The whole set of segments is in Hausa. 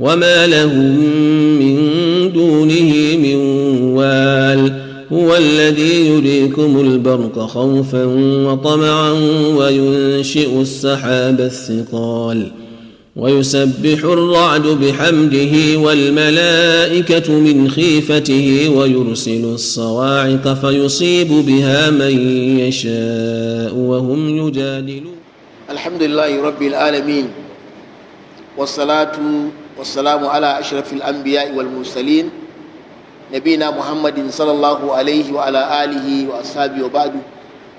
وما لهم من دونه من وال هو الذي يريكم البرق خوفا وطمعا وينشئ السحاب الثقال ويسبح الرعد بحمده والملائكة من خيفته ويرسل الصواعق فيصيب بها من يشاء وهم يجادلون. الحمد لله رب العالمين والصلاة والسلام على أشرف الأنبياء والمرسلين نبينا محمد صلى الله عليه وعلى آله وأصحابه وبعد.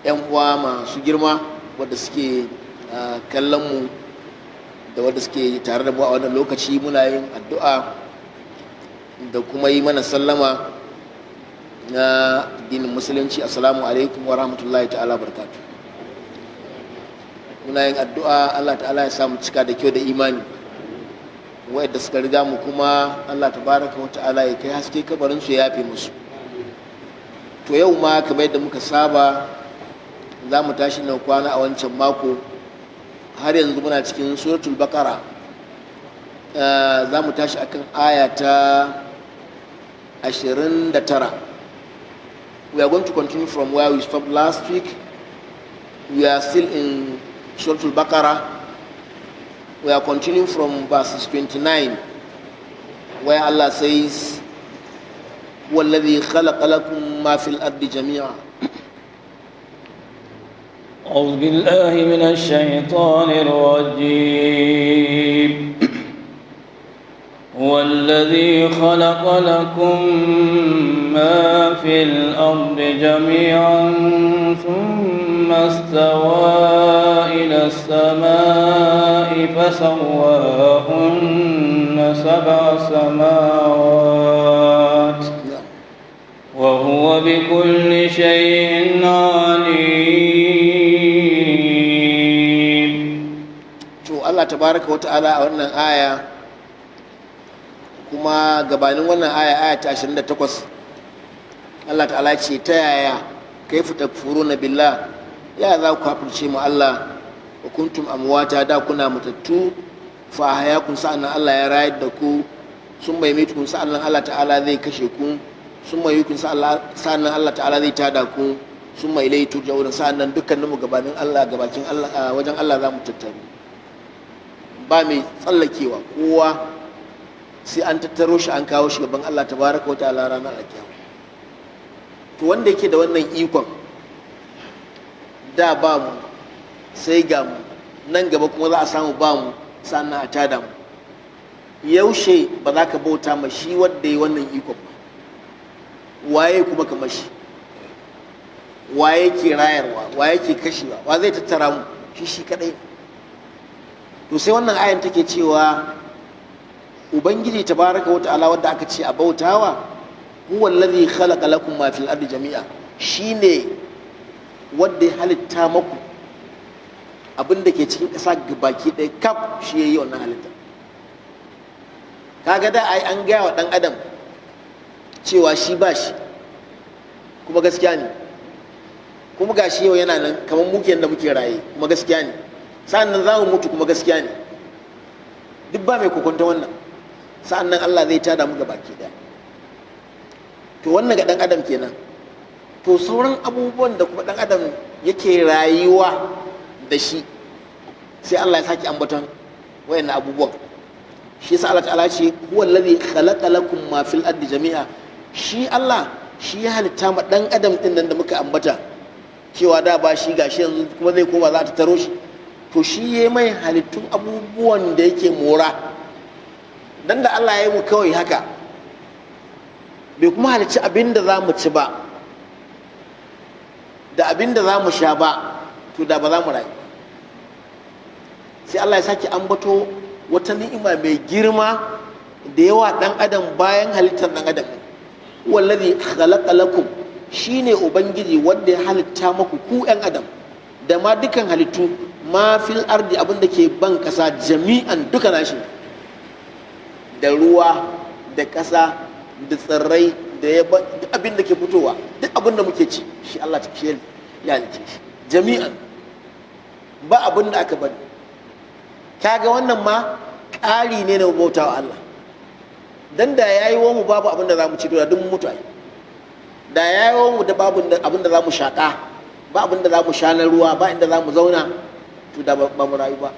‘Yan uwa masu girma wadda suke kallon mu da wadda suke tare da mu a wannan lokaci, muna yin addu'a da kuma yi mana sallama na addinin musulunci. Assalamu alaikum wa rahmatullahi ta'ala barakatuh. Muna yin addu'a Allah ta'ala ya samu cika da kyau da imani, wadda suka riga mu kuma Allah tabaraka wa ta'ala ya kai haske kabarin su ya yafe musu. To yau ma kamar yadda muka saba za mu tashi nan kwana a wancan mako, har yanzu muna cikin suratul baqara. Za mu tashi akan aya ta 29. We are going to continue from where we stopped last week. We are still in suratul baqara. We are continuing from verses 29, where Allah says, وَالَّذِي خَلَقَ لَكُم مَّا فِي الْأَرْضِ جَمِيعًا. أعوذ بالله من الشيطان الرجيم. هو الذي خلق لكم ما في الأرض جميعا ثم استوى إلى السماء فسواهن 7 سماوات وهو بكل شيء عليم. Allah tabaraka wa ta'ala a wannan aya, kuma gabanin wannan aya ta 28, Allah ta'ala ce ta yaya kaifa takfuruna billah, ya za ku kafirce mu Allah, wa kuntum amwata, da kuna matattu, fa ahyakum, sa'annan Allah ya rayar da ku, sun mai mitukun, sa'annan Allah ta'ala zai kashe ku, sun mai yukun, sa'annan Allah ta'ala zai tada ku, sun mai ilaihi turja'un, sa'annan dukkaninmu gabanin Allah, gabakin Allah, wajen Allah za mu tattaru. Ba mai tsallakewa, kowa sai an tattaro shi an kawo shi gaban Allah tabaraka wa ta'ala ranar alkiyama. To wanda yake da wannan ikon, da ba mu sai ga mu, nan gaba kuma za a samu ba mu, sannan a tada mu. Yaushe ba za ka bauta ma shi wanda ya wannan ikon ba? Waye kuma kamar shi? Waye ke rayarwa? Waye ke kashewa? Wa zai tattara mu? Shi kadai. To sai wannan ayan take cewa ubangiji tabaraka wa ta'ala wanda aka ce a bautawa, huwa allazi khalaqa lakum ma fil ardi jami'a, shine wanda ya halitta maku abin da ke cikin ƙasa gabaki ɗaya kaf, shi yayi wannan halitta. Kaga da ai an gaya wa ɗan adam cewa shi ba shi, kuma gaskiya ne, kuma gashi yau yana nan kamar muke da muke raye, kuma gaskiya ne. Sa'annan za mu mutu, kuma gaskiya ne, duk ba mai kokonta wannan. Sa'annan Allah zai tada mu gabaki ɗaya. To wannan ga ɗan adam kenan. To sauran abubuwan da kuma ɗan adam yake rayuwa da shi, sai Allah ya sake ambaton wayannan abubuwan. Shi yasa Allah ta'ala ce huwa allazi khalaqa lakum ma fil ardi jami'a. Shi Allah shi ya halitta ma ɗan adam ɗin nan da muka ambata cewa da ba shi, gashi yanzu kuma zai koma za ta taro shi. To shi ya mai halittun abubuwan da yake mora. Dan da Allah ya yi mu kawai haka, bai kuma halicci abin da za mu ci ba da abin da za mu sha ba, to da ba za mu rayu. Sai Allah ya sake ambato wata ni'ima mai girma da yawa ɗan adam bayan halittar ɗan adam. Wallazi khalaqa lakum, shine ubangiji wanda ya halitta maku ku ɗan adam da ma dukan halittu, ma fil ardi, abin da ke ban ƙasa, jami'an, duka nashi, da ruwa da ƙasa da tsirrai da yaba, duk abin da ke fitowa, duk abin da muke ci, shi Allah ta shi ya halice shi jami'an, ba abin da aka bari. Kaga wannan ma ƙari ne na bautawa Allah. dan da yayi wa mu babu abin da za mu ci da duk mutu ai, da yayi wa mu da babu abin da za mu shaka, ba abin da za mu sha na ruwa, ba inda za mu zauna, to da ba mu rayu ba.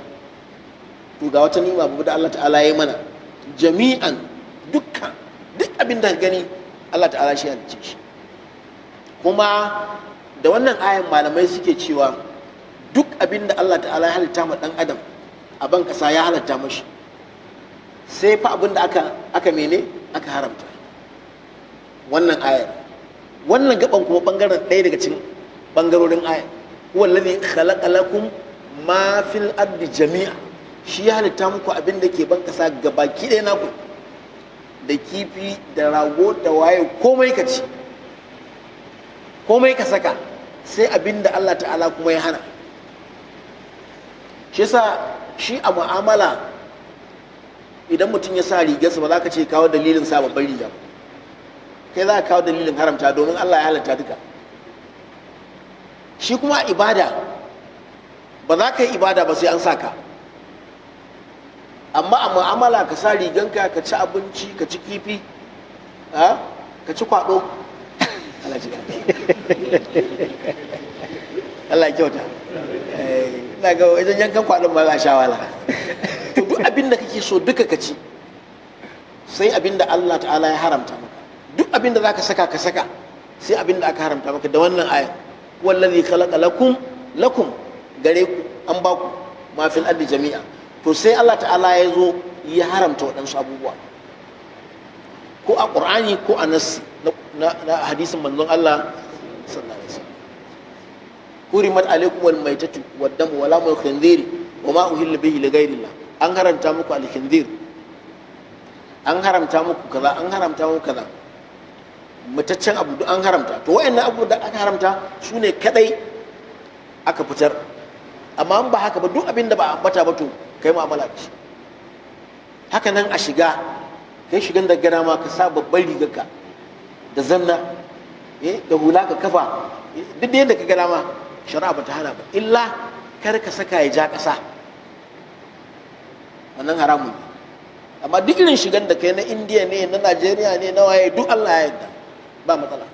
To ga wata ni'ima babu da Allah ta'ala ya mana jami'an, duk abin da gani Allah ta'ala shi halicce shi. Kuma da wannan ayan malamai suke cewa duk abin da Allah ta'ala ya halitta ma dan adam a ban kasa ya halatta mashi, sai fa abin da aka mene aka haramta. Wannan ayar, wannan gaban kuma bangaren ɗaya daga cikin bangarorin ayar, huwa allazi khalaqa lakum ma fil ardi jami'a, shi ya halitta muku abin da ke ban kasa gabaki ɗaya naku, da kifi da rago da waye, komai ka ci, komai ka saka, sai abin da Allah ta'ala kuma ya hana. Shi yasa shi a mu'amala idan mutum ya sa rigarsa ba za ka ce kawo dalilin sa babban riga ba, kai za ka kawo dalilin haramta, domin Allah ya halatta duka. Shi kuma ibada ba za ka yi ibada ba sai an sa ka, amma a mu'amala ka sa riganka, ka ci abinci, ka ci kifi, ka ci kwado, Allah ya kyauta. Ina ga wajen yankan kwadon ma za a sha wala. To duk abin da kake so duka ka ci, sai abin da Allah ta'ala ya haramta maka. Duk abin da zaka saka ka saka, sai abin da aka haramta maka. Da wannan aya, wallazi khalaqa lakum gare ku an ba ku ma fil ardi jami'a. To sai Allah ta'ala ya zo ya haramta waɗansu abubuwa, ko a Qur'ani ko a nassi na hadisin manzon Allah sallallahu alaihi wasallam. Hurimat alaikum wal maitatu wad damu wa lamul khinziri wa ma uhilla bihi li ghayrillah. An haramta muku al khinzir, an haramta muku kaza, an haramta muku kaza, mutaccen abu duk an haramta. To wayannan abu da aka haramta su ne kadai aka fitar, amma an ba haka ba duk abin da ba a ambata ba to kai mu'amala da shi. Haka nan a shiga, kai shigan da gana ma ka sa babban rigarka da zanna, da hula ka kafa, duk da yadda ka gana ma shari'a ba ta hana ba, illa kar ka saka ya ja ƙasa, wannan haramun ne. Amma duk irin shigan da kai na Indiya ne, na Najeriya ne, na waye, duk Allah ya yarda, ba matsala.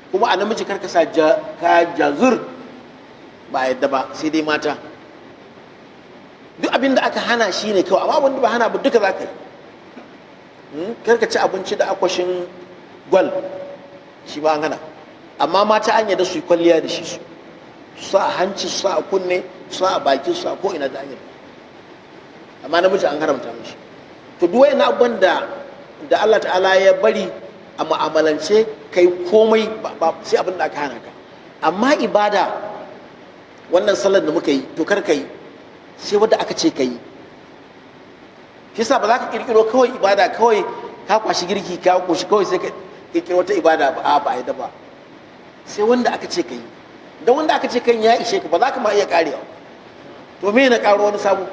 Kuma a namiji kar ka sa ka jazur, ba a yarda ba, sai dai mata. Duk abin da aka hana shi ne kawai, amma wanda ba hana ba duka za ka yi. Kar ka ci abinci da akwashin gwal, shi ba an hana. Amma mata an yarda su yi kwalliya da shi, su sa a hanci, su sa a kunne, su sa a baki, su sa ko ina da an yarda. Amma namiji an haramta mishi. To duk wayannan abubuwan da Allah ta'ala ya bari a mu'amalance kai komai ba sai abin da aka hana ka. Amma ibada, wannan sallar da muka yi, to kar ka yi sai wanda aka ce ka yi. Kisa ba za ka kirkiro kawai ibada, kawai ka kwashi girki ka koshi kawai sai ka kirkiro wata ibada ba a da ba, sai wanda aka ce ka yi. Don wanda aka ce kan ya ishe ka, ba za ka ma iya karewa. To me na karo wani sabo?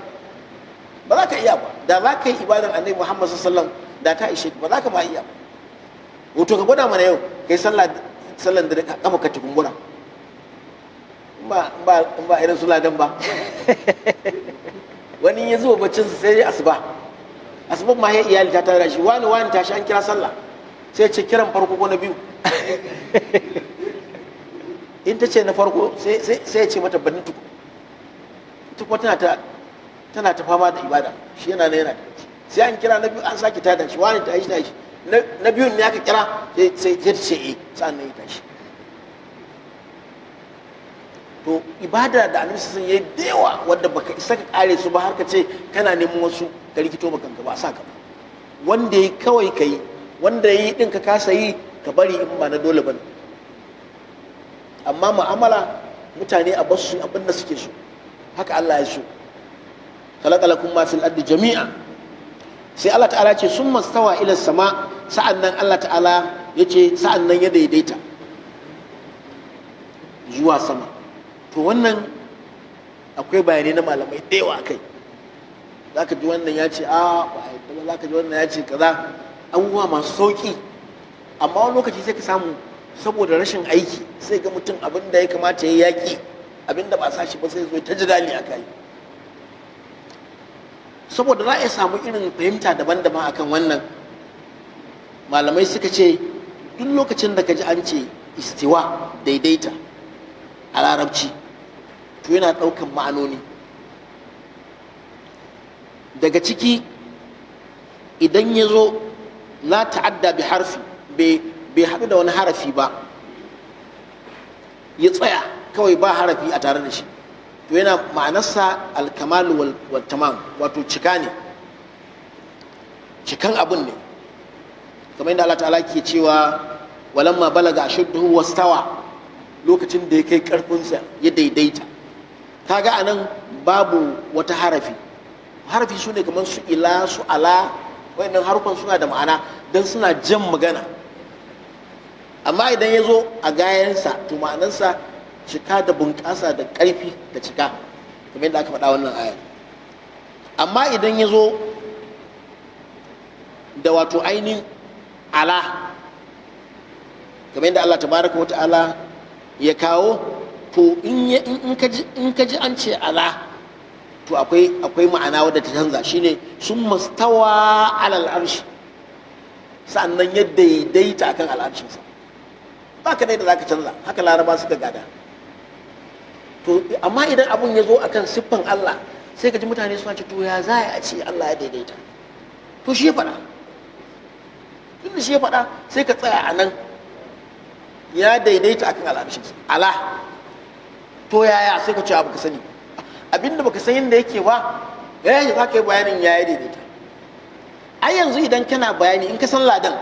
Ba za ka iya ba. Da za ka yi ibadan Annabi Muhammad sallallahu alaihi wasallam da ta ishe ka, ba za ka ma iya ba. Wato ka gwada mana yau kai sallan da kafa ka tukumbura, ba irin su ladan ba. Wani ya zuwa baccin sai asuba ma ya iyali ta tara shi, wani tashi an kira sallah, sai ce kiran farko ko na biyu. In ta ce na farko sai ya ce mata banin tuku, ita kuma tana ta fama da ibada, shi yana da sai an kira na biyu, an sake tada shi, wani tashi na biyun ne aka kira, sai ta ce sa'an nan ya tashi. To ibada da annabi sun yi da yawa wanda baka isa ka kare su ba, har ka ce kana neman wasu ka rikito ba kanka, ba sa ka ba. Wanda yi kawai ka yi, wanda yi din ka kasa yi ka bari in ba na dole ba. Amma mu'amala mutane a basu abin da suke so, haka Allah ya so. Khalaqa lakum ma fil ardi jami'a. Sai Allah ta'ala ce summa stawa ila sama, sa'annan Allah ta'ala yace sa'annan ya daidaita zuwa sama. To wannan akwai bayanai na malamai da yawa kai. Zaka ji wannan ya ce ba yadda ba, zaka ji wannan ya ce kaza, abubuwa masu sauki. Amma wani lokaci sai ka samu saboda rashin aiki sai ga mutum abin da ya kamata ya yaki, abin da ba sa shi ba sai zo ta jidali a kai. Saboda za a samu irin fahimta daban-daban akan wannan, malamai suka ce duk lokacin da ka ji an ce istiwa daidaita a larabci to yana ɗaukan ma'anoni. Daga ciki idan ya zo la ta'adda bi harfi bai haɗu da wani harafi ba, ya tsaya kawai ba harafi a tare da shi, to yana ma'anarsa alkamalu wal tamam, wato cika ne, cikan abun ne, kamar yadda Allah ta'ala ke cewa walamma balaga ashudduhu wastawa, lokacin da ya kai karfinsa ya daidaita. Kaga anan babu wata harafi su ne kamar su ila su ala, wayannan harufan suna da ma'ana don suna jan magana, amma idan ya zo a gayansa to ma'anarsa cika da bunƙasa da ƙarfi da cika, kamar yadda aka faɗa wannan ayar. Amma idan ya zo da wato ainihin ala, kamar yadda Allah tabaraka wa ta'ala ya kawo, to in ka ji an ce ala, to akwai ma'ana wadda ta canza, shine sun mastawa alal arshi, sannan ya daidaita akan al'arshinsa. Ba ka da za ka canza, haka laraba suka gada. To amma idan abun ya zo akan siffan Allah, sai ka ji mutane suna ce to ya za a ce Allah ya daidaita, to shi ya faɗa, tun da shi ya faɗa sai ka tsaya a nan, ya daidaita akan al'arshinsa ala, to yaya sai ka ce abu ka sani, abinda baka san yadda yake ba ya za ka yi bayanin ya daidaita. Ai yanzu idan kana bayani in ka san ladan,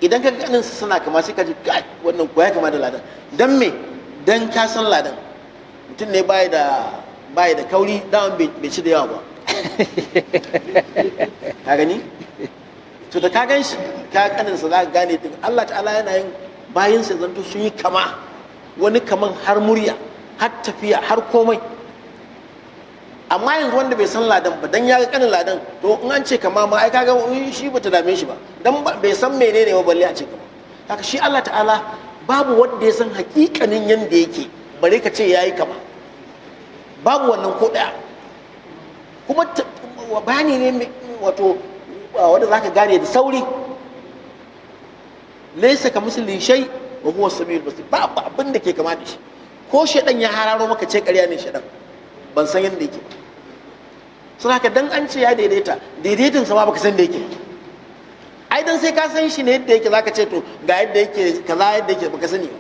idan ka ganin suna kama sai ka ji kai wannan kuwa ya kama da ladan, dan me, dan ka san ladan mutum ne bai da kauri, daman bai ci da yawa ba ka gani, to da ka gan shi ka kanin sa za ka gane Allah ta'ala yana yin bayinsa zanto sun yi kama, wani kaman har murya har tafiya har komai. Amma yanzu wanda bai san ladan ba, dan ya ga kanin ladan, to in an ce kama ma ai kaga shi bata dame shi ba, dan bai san menene ba balle a ce kama. Haka shi Allah ta'ala babu wanda ya san hakikanin yanda yake bare ka ce yayi kama, babu wannan ko daya. Kuma bayani ne wato wanda zaka gane da sauri, laysa ka misli shay wa huwa as-sami'ul basir, ba abin da ke kama da shi. Ko shedan ya hararo maka ce ƙarya ne shedan, ban san yadda yake ba. Sun haka dan an ce ya daidaita, daidaitin sa ba baka san da yake. Ai dan sai ka san shi ne yadda yake zaka ce to ga yadda yake kaza yadda yake baka sani ba.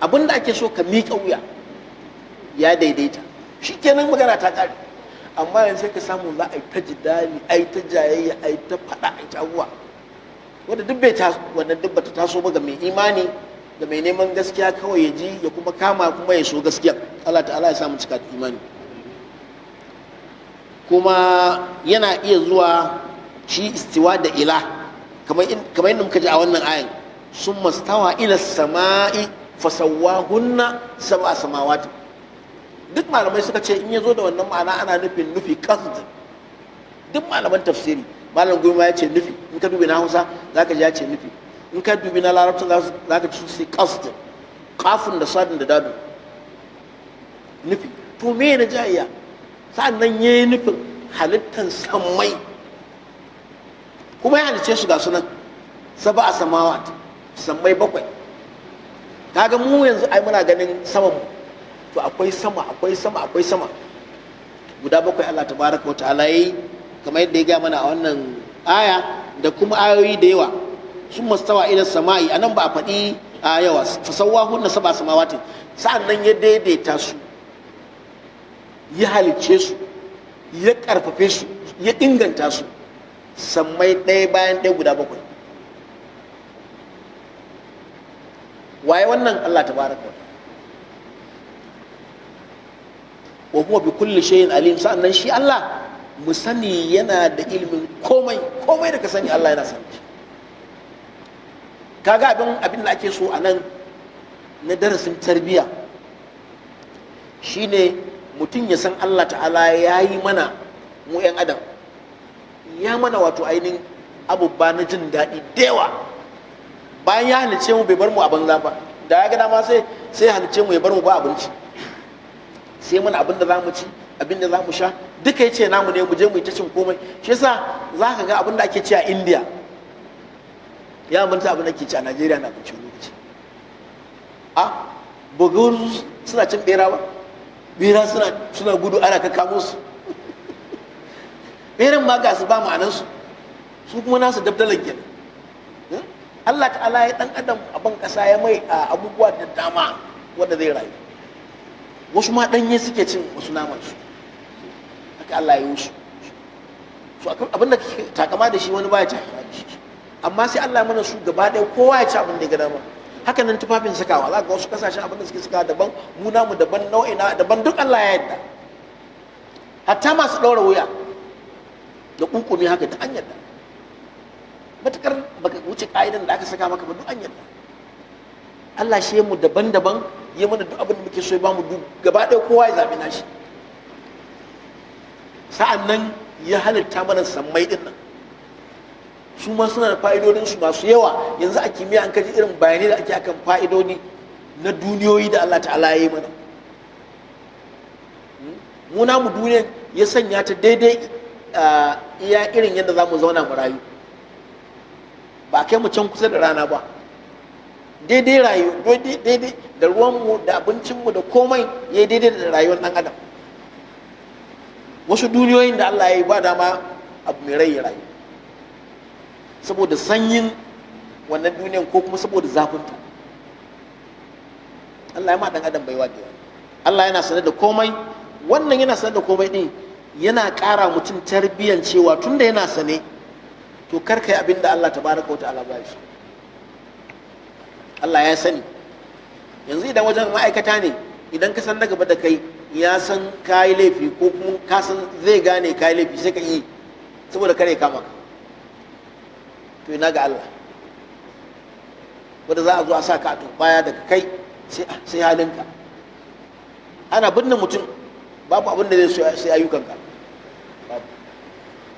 Abin da ake so ka miƙa wuya, ya daidaita, shikenan magana ta ƙare. Amma yanzu sai ka samu za a yi ta jidali, a yi ta jayayya, a yi ta faɗa, a yi ta abuwa wanda duk bata taso ba ga mai imani, da mai neman gaskiya kawai ya ji ya kuma kama kuma ya so gaskiya. Allah ta'ala ya samu cika da imani. Kuma yana iya zuwa shi istiwa da ila, kamar yadda muka ji a wannan ayan, sun mastawa ila sama'i fasawwahunna sab'a samawati. Duk malamai suka ce in ya zo da wannan ma'ana ana nufin nufi qasd. Duk malaman tafsiri, malam Goma ya ce nufi, in ka dubi na Hausa zaka ji ya ce nufi, in ka dubi na Larabci za ka ci sai qasd, kafin da sadin da dadu, nufi. To me na jayya, sa'annan yayi nufin halittan sammai, kuma ya halice su ga sunan sab'a samawat, sammai bakwai. Kaga mu yanzu ai muna ganin saman mu, to akwai sama guda bakwai Allah tabaraka wa ta'ala yayi, kamar yadda ya ga mana a wannan aya da kuma ayoyi da yawa. Sun mastawa ila sama'i, anan ba a faɗi a yawa, fasawwahunna sab'a samawati, sa'annan ya daidaita su, ya halicce su, ya karfafe su, ya inganta su, sammai ɗaya bayan ɗaya guda bakwai. Waye wannan? Allah tabaraka wa ta'ala. Wa huwa bi kulli shay'in alim, sa'annan shi Allah mu sani yana da ilimin komai da ka sani Allah yana sani. Kaga abin da ake so a nan na darasin tarbiyya shine mutum ya san Allah ta'ala ya yi mana mu 'yan adam, ya mana wato ainihin abubuwa na jin daɗi da yawa. Bayan ya halice mu bai bar mu a banza ba, da ya ga dama sai ya halice mu ya bar mu ba abinci, sai mana abin da za mu ci, abin da za mu sha, duka ya ce namu ne, mu je mu yi ta cin komai. Shi yasa za ka ga abin da ake ci a India ya manta abin da ke ci a Najeriya na abinci lokaci a bugun suna cin bera ba bera suna gudu ana ka kamo su beran ma ga su ba ma'anansu su kuma nasu dabdalan kenan Allah ta'ala ya dan adam a ban kasa ya mai abubuwa da dama wanda zai rayu wasu ma danye suke cin wasu naman su haka Allah ya yi su abinda kake takama da shi wani baya takama da shi amma sai Allah mana su gaba ɗaya kowa ya ci abin da ya ga dama haka nan tufafin sakawa za ga wasu kasashen abin da suke sakawa daban mu namu daban nau'ina daban duk Allah ya yarda hatta masu ɗaura wuya da kunkumi haka duk an yarda matukar baka wuce ka'idan da aka saka maka ba duk an yarda Allah shi mu daban-daban ya mana duk abin da muke so ya bamu duk gaba ɗaya kowa ya zaɓi nashi sa'an nan ya halitta mana sammai din nan su ma suna da fa'idodin su masu yawa yanzu a kimiyya an kaji irin bayanai da ake akan fa'idodi na duniyoyi da Allah ta'ala ya yi mana mu namu duniya ya sanya ta daidai iya irin yadda za mu zauna mu rayu ba kai mu can kusa da rana ba daidai rayu daidai da ruwanmu da abincinmu da komai ya daidai da rayuwar ɗan adam wasu duniyoyin da Allah ya yi ba dama abu mai rai ya rayu saboda sanyin wannan duniyan ko kuma saboda zafinta Allah ya ma ɗan adam baiwa da yawa Allah yana sanar da komai wannan yana sanar da komai ɗin yana ƙara mutum tarbiyyan cewa tunda yana sane to karka yi abin da Allah tabaraka wa ta'ala ba shi Allah ya sani yanzu idan wajen ma'aikata ne idan ka san na gaba da kai ya san kayi laifi ko kuma ka san zai gane kayi laifi sai ka yi saboda kare kama ka to ina ga Allah wanda za a zo a sa ka a turbaya daga kai sai halinka ana binne mutum babu abin da zai sai ayyukanka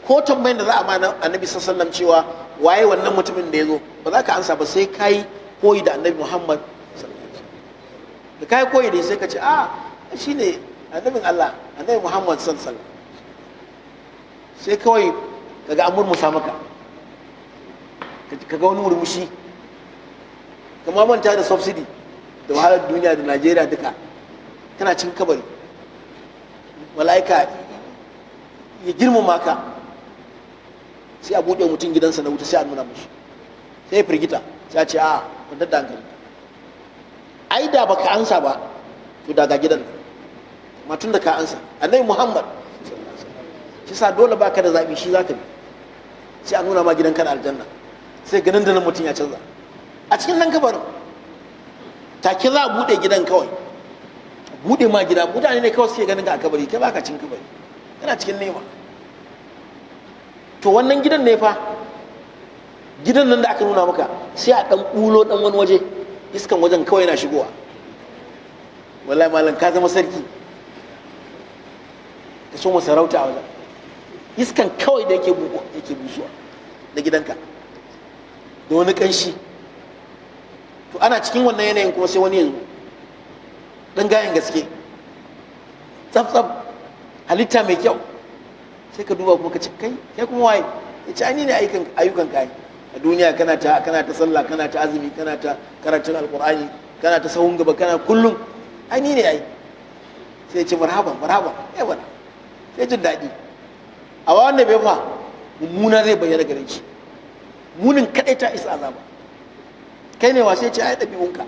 ko tambayin da za a ma annabi sallallahu alaihi wasallam cewa waye wannan mutumin da ya zo ba za ka ansa ba sai kai koyi da annabi Muhammad sallallahu alaihi wasallam da kai koyi da sai ka ce shine annabin Allah annabi Muhammad sallallahu alaihi wasallam sai kawai kaga an murmusa maka kaga wani murmushi kamar manta da subsidy da wahalar duniya da Najeriya duka kana cikin kabari mala'ika ya girmama ka sai a buɗe mutum gidansa na wuta sai a nuna mashi sai ya firgita sai a ce kwantar da hankali ai da baka ansa ba to daga gidan matun da ka ansa annabi Muhammad shi sa dole baka da zaɓi shi zaka bi sai a nuna ma gidan kana aljanna sai ganin da nan mutum ya canza a cikin nan kabarin take za a buɗe gidan kawai buɗe ma gida mutane ne kawai suke ganin ka a kabari kai baka cin kabari kana cikin nema to wannan gidan ne fa gidan nan da aka nuna maka sai a dan bulo dan wani waje iskan wajen kawai yana shigowa wallahi malam ka zama sarki ka so masarauta a wajen iskan kawai da yake busuwa da gidanka da wani kanshi to ana cikin wannan yanayin kuma sai wani yanzu dan gayen gaske tsaf halitta mai kyau sai ka duba kuma ka ce kai kuma waye ya ce ni ne ayyukan kai a duniya kana ta sallah kana ta azumi kana ta karatun alqur'ani kana ta sahun gaba kana kullum ai ni ne ai sai ya ce marhaban ya bana sai jin daɗi a wannan bai fa mummuna zai bayyana gare shi munin kadai ta isa azaba kai ne wa sai ce ai ɗabi'unka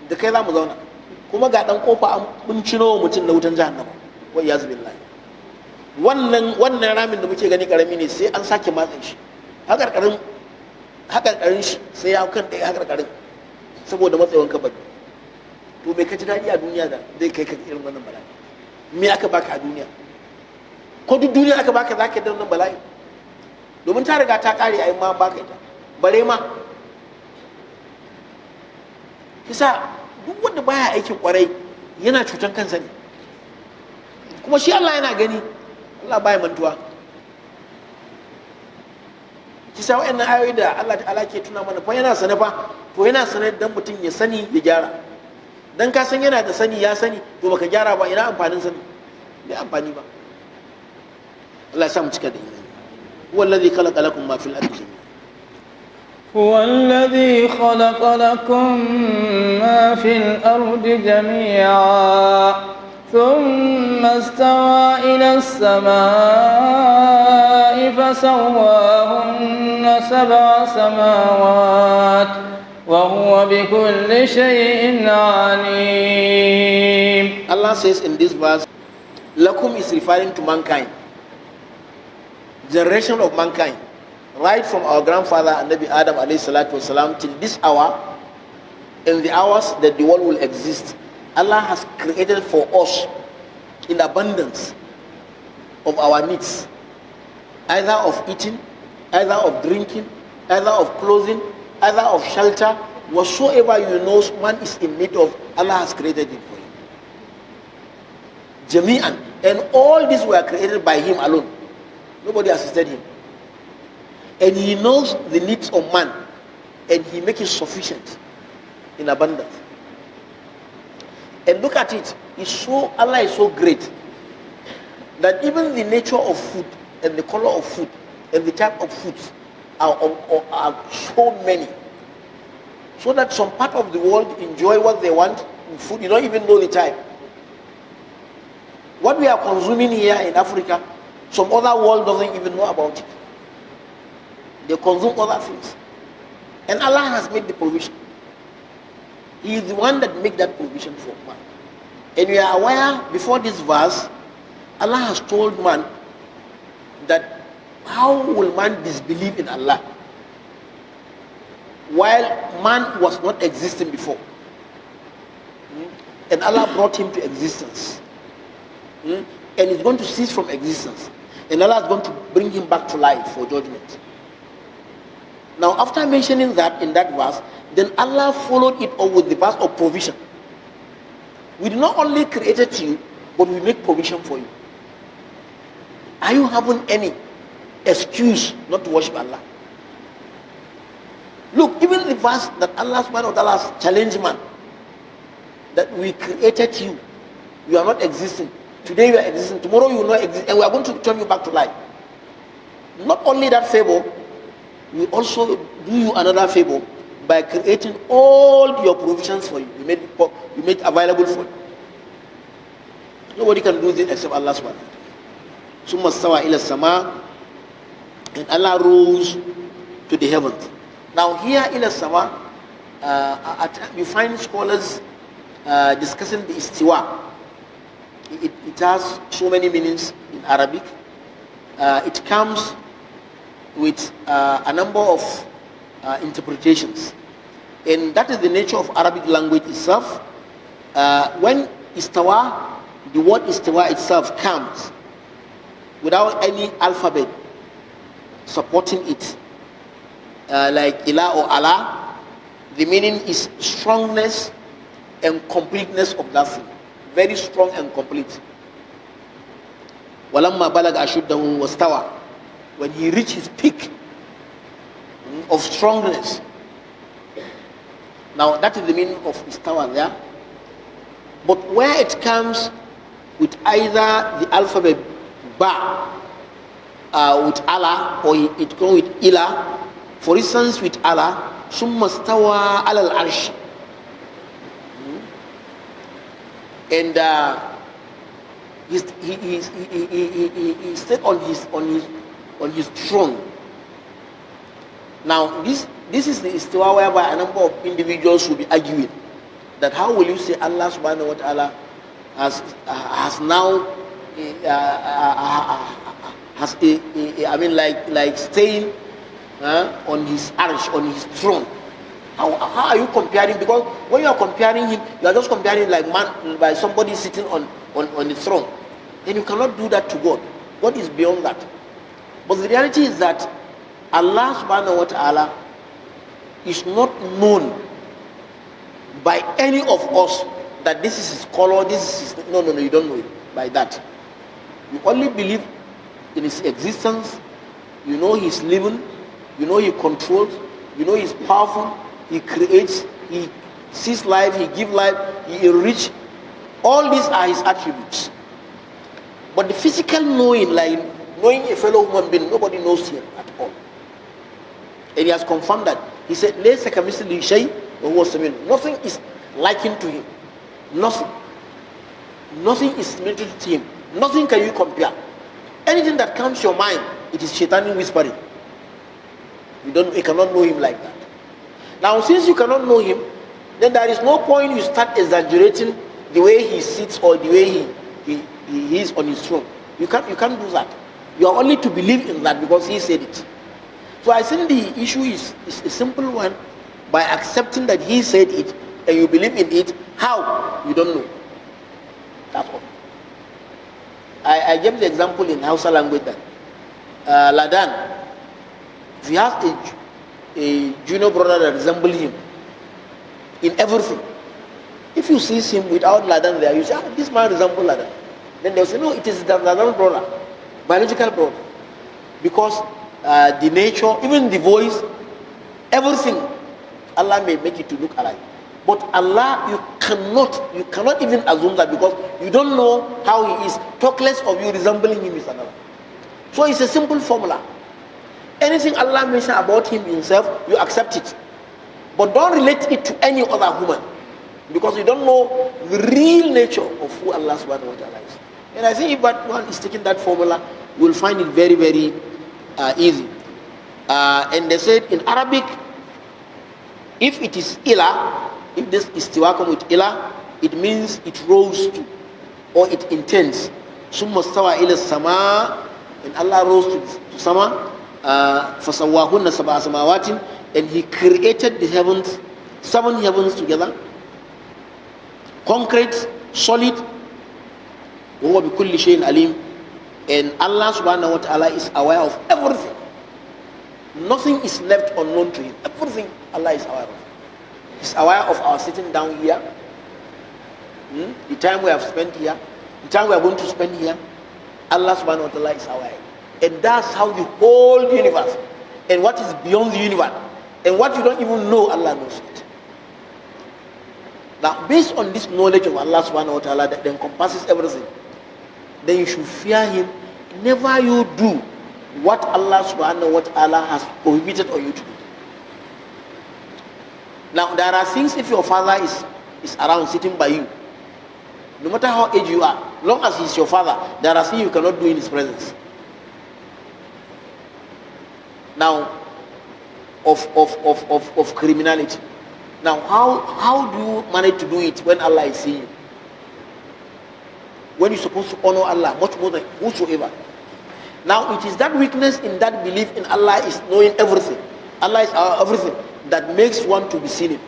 da kai za mu zauna kuma ga ɗan kofa an bincino mutum na wutan jahannama wa iyaz billahi wannan ramin da muke gani karami ne sai an sake matsin shi haƙarƙarin shi sai ya kan ɗaya haƙarƙarin saboda matsayin kabari to bai kaji daɗi a duniya da zai kai ka irin wannan bala'i me aka baka a duniya ko duk duniya aka baka za ka yi wannan bala'i domin ta riga ta ƙare a yi ma baka ita bare ma kisa duk wanda baya aikin kwarai yana cutan kansa ne kuma shi Allah yana gani Allah baya mantuwa kisa wa'annan ayoyi da Allah ta'ala ke tuna mana fa yana sane fa to yana sane dan mutum ya sani ya gyara dan ka san yana da sani ya sani to baka gyara ba ina amfanin sani bai amfani ba Allah ya sa mu cika da imani huwa allazi khalaqa lakum ma fil ardi jami'an هو الذي خلق لكم ما في الأرض جميعا ثم استوى إلى السماء فسواهن سبع سماوات وهو بكل شيء عليم. Allah says in this verse, Lakum is referring to mankind, generation of mankind, right from our grandfather Nabi Adam alayhi salatu wasalam till this hour. In the hours that the world will exist, Allah has created for us in abundance of our needs, either of eating, either of drinking, either of clothing, either of shelter. Whatsoever you know man is in need of, Allah has created it for him. Jami'an. And all these were created by him alone. Nobody assisted him. And he knows the needs of man, and he makes it sufficient in abundance. And look at it. Allah is so great that even the nature of food and the color of food and the type of foods are so many, so that some part of the world enjoy what they want in food. You don't even know the type. What we are consuming here in Africa, some other world doesn't even know about it. They consume other things. And Allah has made the provision. He is the one that made that provision for man. And we are aware, before this verse, Allah has told man that how will man disbelieve in Allah while man was not existing before? And Allah brought him to existence. And he's going to cease from existence. And Allah is going to bring him back to life for judgment. Now, after mentioning that in that verse, then Allah followed it up with the verse of provision. We do not only created you, but we make provision for you. Are you having any excuse not to worship Allah? Look, even the verse that Allah subhanahu wa ta'ala has challenged man, that we created you, you are not existing. Today you are existing, tomorrow you will not exist, and we are going to turn you back to life. Not only that favor, we also do you another favor by creating all your provisions for you. We made available for you. Nobody can do this except Allah subhanahu wa ta'ala. Summa stawa ila sama, and Allah rose to the heavens. Now here ila sama, you find scholars discussing the istiwa. It has so many meanings in Arabic. It comes with a number of interpretations, and that is the nature of Arabic language itself. When istawa, the word istawa itself comes without any alphabet supporting it, like ila or Allah, the meaning is strongness and completeness of that thing. Very strong and complete. Walamma balaga ashuddahu wastawa, when he reached his peak of strongness. Now that is the meaning of istawa there. But where it comes with either the alphabet ba with Allah, or it comes with ila, for instance with Allah, summa stawa ala al-arsh, and he stayed on his throne. Now this is the istiwa whereby a number of individuals will be arguing that how will you say Allah subhanahu wa ta'ala has now like staying on his arsh, on his throne. How are you comparing? Because when you are comparing him, you are just comparing like man by somebody sitting on the throne. Then you cannot do that to God. God is beyond that. But the reality is that Allah subhanahu wa ta'ala is not known by any of us that this is his color, this is his, no, you don't know it by that. You only believe in his existence. You know he's living, you know he controls, you know he's powerful, he creates, he sees life, he gives life, he enriches. All these are his attributes. But the physical knowing, like knowing a fellow human being, nobody knows him at all. And he has confirmed that He said, لَيْسَ كَمِثْلِهِ شَيْءٍ وَهُوَ السَّمِيعُ الْبَصِيرُ. Nothing is likened to him. Nothing. Nothing is similar to him. Nothing can you compare. Anything that comes to your mind, it is Shaitani whispering. You cannot know him like that. Now, since you cannot know him, then there is no point you start exaggerating the way he sits or the way he is on his throne. You can't do that. You are only to believe in that because he said it. So I think the issue is a simple one. By accepting that he said it and you believe in it, how? You don't know. That's all. I gave the example in Hausa language that Ladan, if he has a junior brother that resembles him in everything, if you see him without Ladan there, you say, this man resembles Ladan. Then they'll say, no, it is the Ladan brother, biological brother. Because the nature, even the voice, everything, Allah may make it to look alike. But Allah, you cannot even assume that because you don't know how he is. Talk less of you resembling him is another. So it's a simple formula. Anything Allah mentions about him himself, you accept it. But don't relate it to any other human. Because you don't know the real nature of who Allah subhanahu wa ta'ala is. And I think if one is taking that formula, you will find it very, very easy. And they said in Arabic, if it is ilah, if this istiwa come with ilah, it means it rose to, or it intends. Summa stawa ila sama, and Allah rose to sama, fasawwahunna sab'a samawatin, and he created the heavens, 7 heavens together, concrete, solid, wa huwa bi kulli shay'in alim, and Allah subhanahu wa ta'ala is aware of everything. Nothing is left unknown to him. Everything Allah is aware of. He's aware of our sitting down here, the time we have spent here, the time we are going to spend here. Allah subhanahu wa ta'ala is aware. And that's how the whole universe, and what is beyond the universe, and what you don't even know, Allah knows it. Now, based on this knowledge of Allah subhanahu wa ta'ala that encompasses everything, then you should fear him. Never you do what Allah subhanahu wa ta'ala has prohibited on you to do. Now, there are things, if your father is around sitting by you, no matter how age you are, long as he's your father, there are things you cannot do in his presence. Now, of criminality. Now, how do you manage to do it when Allah is seeing you? When you're supposed to honor Allah much more than whosoever. Now, it is that weakness in that belief in Allah is knowing everything. Allah is our everything that makes one to be sinning.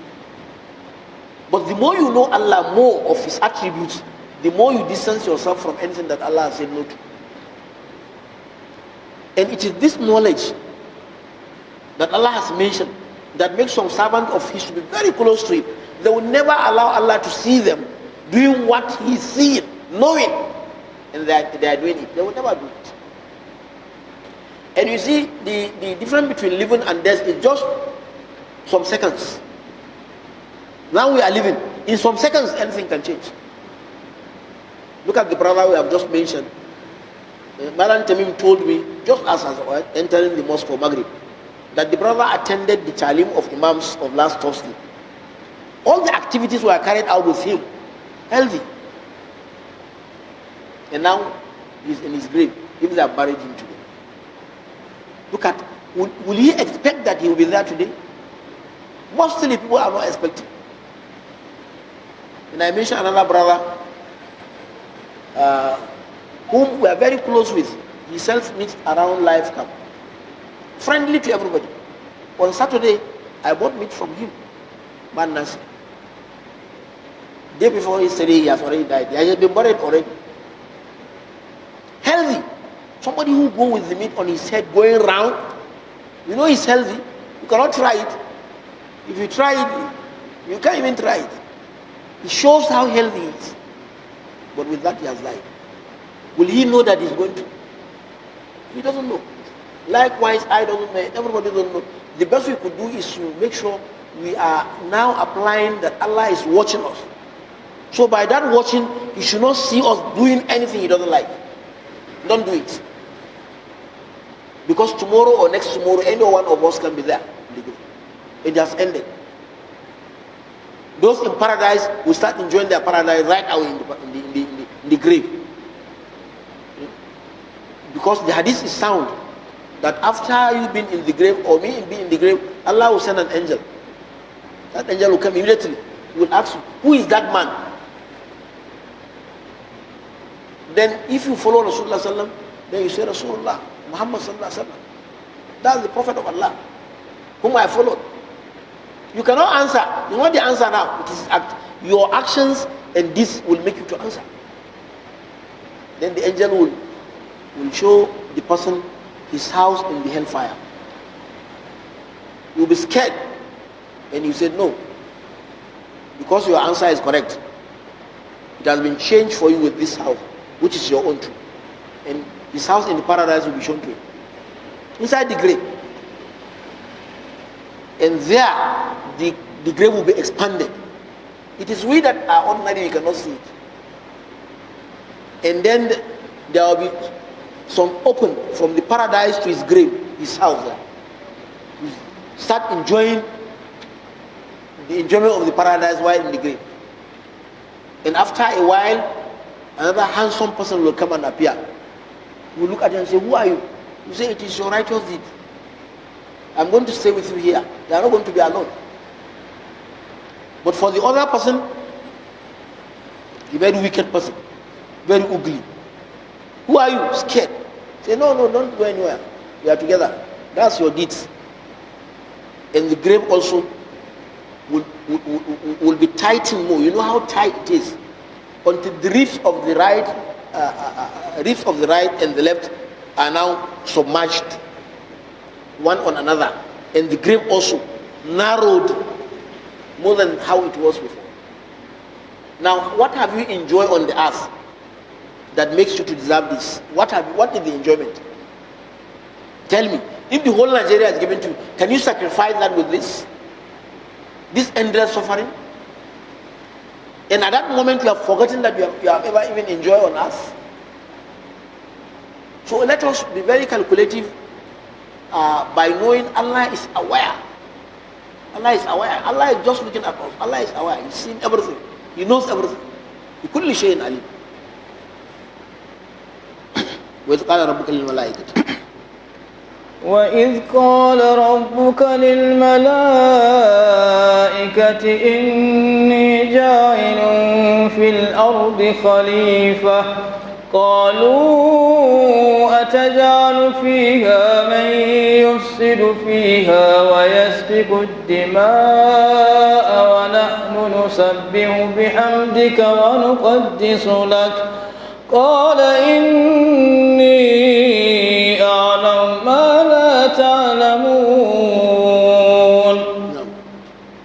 But the more you know Allah, more of his attributes, the more you distance yourself from anything that Allah has said no to. And it is this knowledge that Allah has mentioned that makes some servant of his to be very close to him. They will never allow Allah to see them doing what he is seeing, knowing, and they are doing it. They will never do it. And you see, the difference between living and death is just some seconds. Now we are living. In some seconds, anything can change. Look at the brother we have just mentioned. Maran Tamim told me, just as I was entering the mosque for Maghrib, that the brother attended the talim of imams of last Thursday. All the activities were carried out with him, healthy. And now he's in his grave. People have buried him today. Look at, will he expect that he will be there today? Mostly people are not expecting. And I mentioned another brother whom we are very close with. He self-meets around Life Camp. Friendly to everybody. On Saturday, I bought meat from him. Man Nasi. Day before yesterday, he has already died. He has been buried already. Healthy. Somebody who go with the meat on his head going round, you know he's healthy. You cannot try it. If you try it, you can't even try it. It shows how healthy he is. But with that, he has died. Will he know that he's going to? He doesn't know. Likewise, I don't know. Everybody doesn't know. The best we could do is to make sure we are now applying that Allah is watching us. So by that watching, He should not see us doing anything He doesn't like. Don't do it. Because tomorrow or next tomorrow, any one of us can be there. It has ended. Those in paradise will start enjoying their paradise right away in the grave. Because the hadith is sound that after you being in the grave or me being in the grave, Allah will send an angel. That angel will come immediately. He will ask you, who is that man? Then if you follow Rasulullah sallallahu alaihi wasallam, then you say Rasulullah, Muhammad sallallahu alaihi wasallam. That's the Prophet of Allah, whom I followed. You cannot answer. You want the answer now. It is your actions and this will make you to answer. Then the angel will show the person his house in the hellfire. You will be scared. And you said no. Because your answer is correct. It has been changed for you with this house, which is your own truth. And his house in the paradise will be shown to you. Inside the grave. And there, the grave will be expanded. It is we that are ordinary, you cannot see it. And then there will be some open from the paradise to his grave, his house there. You start enjoying the enjoyment of the paradise while in the grave. And after a while, another handsome person will come and appear. You will look at you and say, who are you? You say, it is your righteous deed. I'm going to stay with you here. You are not going to be alone. But for the other person, a very wicked person, very ugly. Who are you? Scared. Say, no, don't go anywhere. We are together. That's your deeds. And the grave also will be tightened more. You know how tight it is. Until the ribs of the right, and the left are now submerged, one on another, and the grave also narrowed more than how it was before. Now, what have you enjoyed on the earth that makes you to deserve this? What is the enjoyment? Tell me. If the whole Nigeria is given to you, can you sacrifice that with this? This endless suffering? And at that moment you have forgotten that you have ever even enjoyed on earth. So let us be very calculative by knowing Allah is aware. Allah is aware. Allah is just looking at us. Allah is aware. He's seen everything. He knows everything. بكل شيء عليم. وإذ قال ربك للملائكة وإذ قال ربك للملائكة إني جاعل في الأرض خليفة قالوا أتجعل فيها من يفسد فيها ويسفك الدماء ونحن نسبح بحمدك ونقدس لك قال إني أعلم ما لا تعلمون.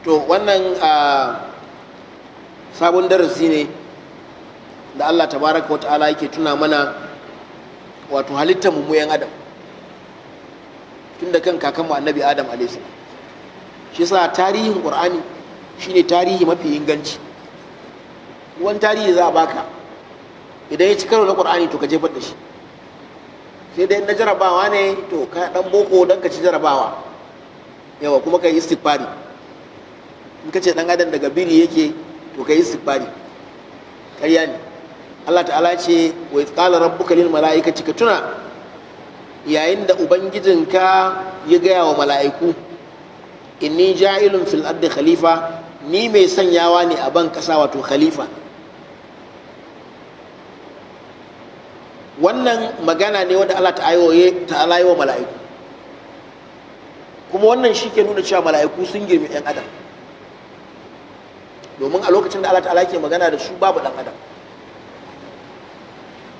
To wannan sabon darasi ne da Allah tabaraka wa ta'ala yake tuna mana wato halittar mu yan adam tun da kan kakanmu annabi Adam alaihi salam. Shi yasa tarihin Qur'ani shine tarihi mafi inganci. Wani tarihi za a baka idan ya ci karo na Qur'ani to ka jefar da shi. Sai dai na jarabawa ne to ka dan boko dan ka ci jarabawa. Yawa kuma ka yi istighfari. In ka ce dan adam daga biri yake to ka yi istighfari. Ƙarya ne. Allah ta'ala ce wa idh qala rabbuka lil mala'ikati ka tuna yayin da ubangijinka ya gaya wa mala'iku inni ja'ilun fil ardi khalifa, ni mai sanyawa ne a ban kasa wato khalifa. Wannan magana ne wanda Allah ta'ala yi wa mala'iku, kuma wannan shi ke nuna cewa mala'iku sun girmi 'yan adam, domin a lokacin da Allah ta'ala ke magana da su babu ɗan adam.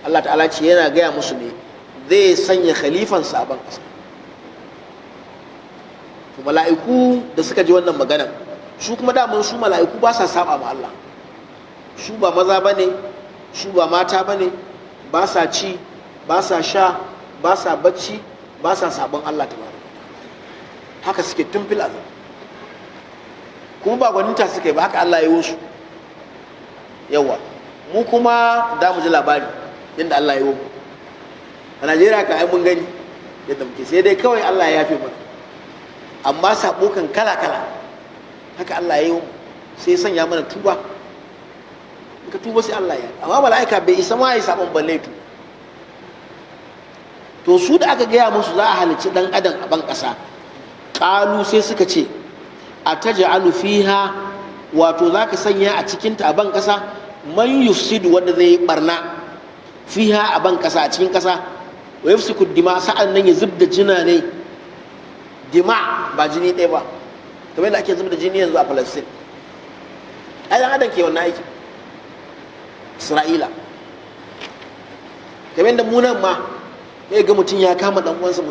Allah ta'ala ce yana gaya musu ne zai sanya khalifansa a ban ƙasa. To mala'iku da suka ji wannan magana, su kuma daman su mala'iku ba sa saba ma Allah. Su ba maza bane, su ba mata bane, ba sa ci, ba sa sha, ba sa bacci, ba sa sabon Allah tabaraka. Haka suke tun fil azal. Kuma ba gwaninta suka yi ba, haka Allah ya yi su. Yawa mu kuma da mu ji labari yadda Allah ya yi mu a Najeriya ka ai mun gani yadda muke, sai dai kawai Allah ya yafe mana. amma sabo kan kala-kala haka Allah ya yi sai ya sanya mana tuba. In ka tuba sai Allah ya, amma mala'ika bai isa ma ya sabon balle to su da aka gaya musu za a halicci dan adam a ban ƙasa, ƙalu sai suka ce a taj'alu fiha, wato za ka sanya a cikinta a ban ƙasa man yufsidu, wanda zai yi barna fiha a ban ƙasa, a cikin ƙasa, wa yafsiku dima, sa'an nan ya zubda jina ne, dima ba jini ɗaya ba kamar yadda ake zubda jini yanzu a Palestine. ai dan adam ke wannan aiki Isra'ila, kamar yadda mu nan ma ya ga mutum ya kama dan uwansa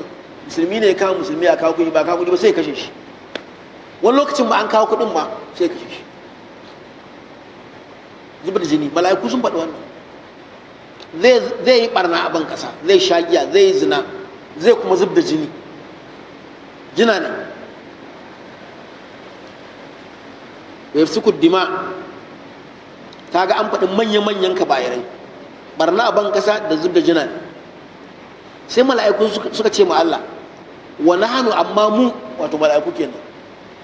musulmi ne ya kama musulmi, ya kawo kuɗi ba kawo kuɗi ba sai ya kashe shi. Wani lokacin ba an kawo kuɗin ma sai ya kashe shi. Zubar da jini, mala'iku sun faɗi wannan. Zai yi barna a ban ƙasa, zai sha giya, zai yi zina, zai kuma zub da jini. Jina ne. Ya fi suku dima, kaga an faɗi manya-manyan kaba'irai, barna a ban ƙasa da zub da jina ne. Sai mala'iku suka ce ma Allah, wa nahnu, amma mu, wato mala'iku kenan,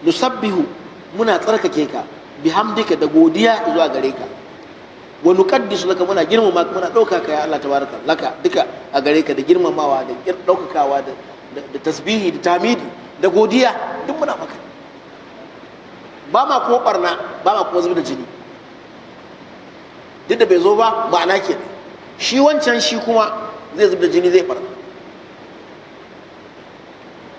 nusabbihu, muna tsarkake ka, bihamdika, da godiya zuwa gare ka, wa nuqaddisu laka, muna girmama ka, muna ɗaukaka ya Allah tabaraka laka, duka a gare ka, da girmamawa, da ɗaukakawa, da tasbihi, da tamidi, da godiya, duk muna maka. Ba ma kuma barna, ba ma kuma zubar da jini, duk da bai zo ba, ma'ana kenan. Shi wancan shi kuma zai zubar da jini, zai barna.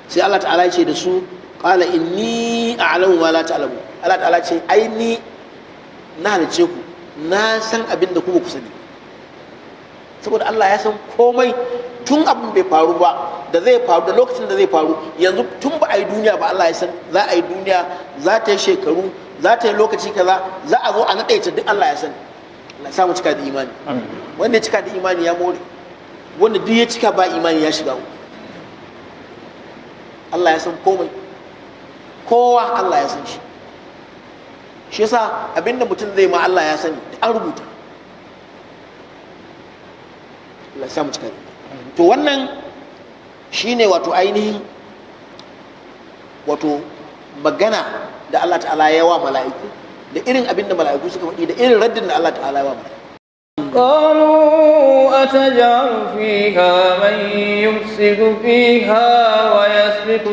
Sai Allah ta'ala ce da su, qala inni a'lamu ma la ta'lamu. Allah ta'ala ce ai ni na halice ku, na san abin da kuma ku sani. Saboda Allah ya san komai tun abin bai faru ba, da zai faru, da lokacin da zai faru. Yanzu tun ba a yi duniya ba, Allah ya san za a yi duniya, za ta yi shekaru, za ta yi lokaci kaza, za a zo a naɗe ta, duk Allah ya sani. Allah ya samu cika da imani. Wanda ya cika da imani ya more, wanda duk ya cika ba imani ya shiga. Allah ya san komai, kowa Allah ya san shi. Shi yasa abinda mutum zai ma Allah ya sani, an rubuta. Allah ya samu cika. To wannan shine wato ainihin wato magana da Allah ta'ala ya wa mala'iku, da irin abinda mala'iku suka faɗi, da irin raddin da Allah ta'ala ya wa mala'iku. قالوا أتجعل فيها من يفسد فيها ويسفك